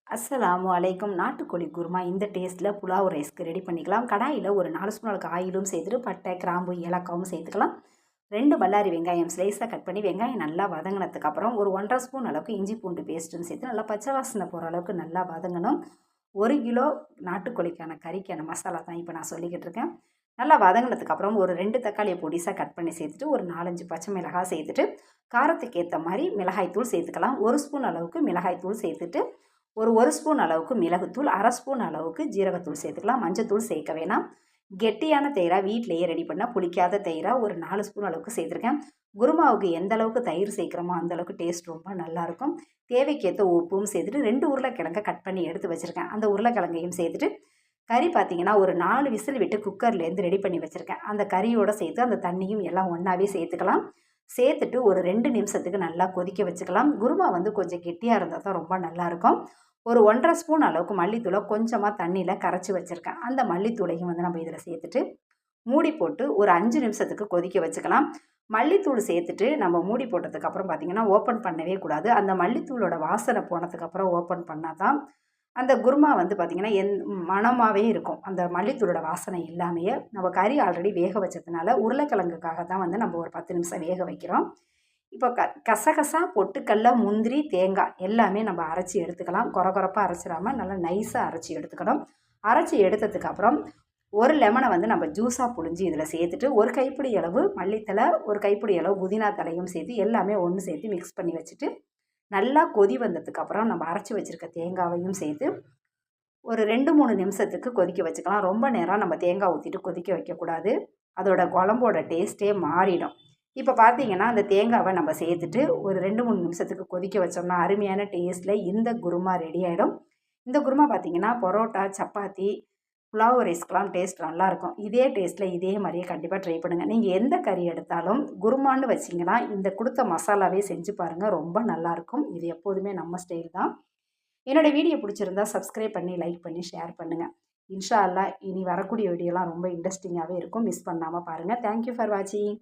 அஸ்ஸலாமு அலைக்கும். நாட்டுக்கோழி குருமா இந்த டேஸ்ட்டில் புலாவ் ரைஸ்க்கு ரெடி பண்ணிக்கலாம். கடாயில் ஒரு 4 ஸ்பூன் அளவுக்கு ஆயிலும் சேர்த்துட்டு பட்டை, கிராம்பு, ஏலக்காவும் சேர்த்துக்கலாம். 2 பல்லாரி வெங்காயம் ஸ்லைஸாக கட் பண்ணி வெங்காயம் நல்லா வதங்கினதுக்கப்புறம் ஒரு 1½ ஸ்பூன் அளவுக்கு இஞ்சி பூண்டு பேஸ்ட்டுன்னு சேர்த்து நல்லா பச்சை வாசனை போகிற அளவுக்கு நல்லா வதங்கணும். 1 கிலோ நாட்டுக்கோழிக்கான கறிக்கான மசாலா தான் இப்போ நான் சொல்லிக்கிட்டு இருக்கேன். நல்லா வதங்கினதுக்கப்புறம் ஒரு 2 தக்காளியை பொடிசாக கட் பண்ணி சேர்த்துட்டு ஒரு 4-5 பச்சை மிளகாய் சேர்த்துட்டு காரத்துக்கு ஏற்ற மாதிரி மிளகாய்த்தூள் சேர்த்துக்கலாம். 1 ஸ்பூன் அளவுக்கு மிளகாய்த்தூள் சேர்த்துட்டு ஒரு ஸ்பூன் அளவுக்கு மிளகுத்தூள், 1/2 ஸ்பூன் அளவுக்கு ஜீரகத்தூள் சேர்த்துக்கலாம். மஞ்சத்தூள் சேர்க்க வேணாம். கெட்டியான தயிரா வீட்டிலேயே ரெடி பண்ணால் புளிக்காத தயிரா ஒரு 4 ஸ்பூன் அளவுக்கு சேர்த்துருக்கேன். குருமாவுக்கு எந்த அளவுக்கு தயிர் சேர்க்குறோமோ அந்தளவுக்கு டேஸ்ட் ரொம்ப நல்லாயிருக்கும். தேவைக்கேற்ற உப்பும் சேர்த்துட்டு 2 உருளைக்கிழங்கை கட் பண்ணி எடுத்து வச்சுருக்கேன். அந்த உருளைக்கிழங்கையும் சேர்த்துட்டு கறி பார்த்திங்கன்னா ஒரு 4 விசில் விட்டு குக்கர்லேருந்து ரெடி பண்ணி வச்சுருக்கேன். அந்த கறியோடு சேர்த்து அந்த தண்ணியும் எல்லாம் ஒன்றாவே சேர்த்துக்கலாம். சேர்த்துட்டு ஒரு 2 நிமிஷத்துக்கு நல்லா கொதிக்க வச்சுக்கலாம். குருமா கொஞ்சம் கெட்டியாக இருந்தால் தான் ரொம்ப நல்லாயிருக்கும். ஒரு 1½ ஸ்பூன் அளவுக்கு மல்லித்தூளை கொஞ்சமாக தண்ணியில் கரைச்சி வச்சுருக்கேன். அந்த மல்லித்தூளையும் நம்ம இதில் சேர்த்துட்டு மூடி போட்டு ஒரு 5 நிமிஷத்துக்கு கொதிக்க வச்சுக்கலாம். மல்லித்தூள் சேர்த்துட்டு நம்ம மூடி போட்டதுக்கப்புறம் பார்த்திங்கன்னா ஓப்பன் பண்ணவே கூடாது. அந்த மல்லித்தூளோட வாசனை போனதுக்கப்புறம் ஓப்பன் பண்ணால் தான் அந்த குருமா பார்த்திங்கன்னா மணமாகவே இருக்கும். அந்த மல்லித்தூளோட வாசனை இல்லாமையே நம்ம கறி ஆல்ரெடி வேக வச்சதுனால உருளைக்கிழங்குக்காக தான் நம்ம ஒரு 10 நிமிஷம் வேக வைக்கிறோம். இப்போ கசகசா, பொட்டுக்கடல, முந்திரி, தேங்காய் எல்லாமே நம்ம அரைச்சி எடுத்துக்கலாம். கொரகொரப்பாக அரைச்சிடாமல் நல்லா நைஸாக அரைச்சி எடுத்துக்கணும். அரைச்சி எடுத்ததுக்கப்புறம் ஒரு லெமனை நம்ம ஜூஸாக புழிஞ்சு இதில் சேர்த்துட்டு ஒரு கைப்பிடி அளவு மல்லித்தலை, ஒரு கைப்பிடி அளவு புதினா தலையும் சேர்த்து எல்லாமே ஒன்று சேர்த்து மிக்ஸ் பண்ணி வச்சுட்டு நல்லா கொதி வந்ததுக்கப்புறம் நம்ம அரைச்சி வச்சுருக்க தேங்காவையும் சேர்த்து ஒரு 2-3 நிமிஷத்துக்கு கொதிக்க வச்சுக்கலாம். ரொம்ப நேரம் நம்ம தேங்காய் ஊற்றிட்டு கொதிக்க வைக்கக்கூடாது. அதோட குழம்போட டேஸ்ட்டே மாறிடும். இப்போ பார்த்தீங்கன்னா அந்த தேங்காவை நம்ம சேர்த்துட்டு ஒரு 2-3 நிமிஷத்துக்கு கொதிக்க வச்சோம்னா அருமையான டேஸ்ட்டில் இந்த குருமா ரெடி ஆகிடும். இந்த குருமா பார்த்திங்கன்னா பரோட்டா, சப்பாத்தி, புலாவ் ரைஸ்க்கெலாம் டேஸ்ட் நல்லாயிருக்கும். இதே டேஸ்ட்டில் இதே மாதிரியே கண்டிப்பாக ட்ரை பண்ணுங்கள். நீங்கள் எந்த கறி எடுத்தாலும் குருமான்னு வச்சிங்கன்னா இந்த கொடுத்த மசாலாவே செஞ்சு பாருங்கள், ரொம்ப நல்லாயிருக்கும். இது எப்போதுமே நம்ம ஸ்டைல் தான். என்னோடய வீடியோ பிடிச்சிருந்தா சப்ஸ்கிரைப் பண்ணி, லைக் பண்ணி, ஷேர் பண்ணுங்கள். இன்ஷா அல்லாஹ் இனி வரக்கூடிய வீடியோலாம் ரொம்ப இன்ட்ரெஸ்டிங்காகவே இருக்கும். மிஸ் பண்ணாமல் பாருங்கள். தேங்க்யூ ஃபார் வாட்சிங்.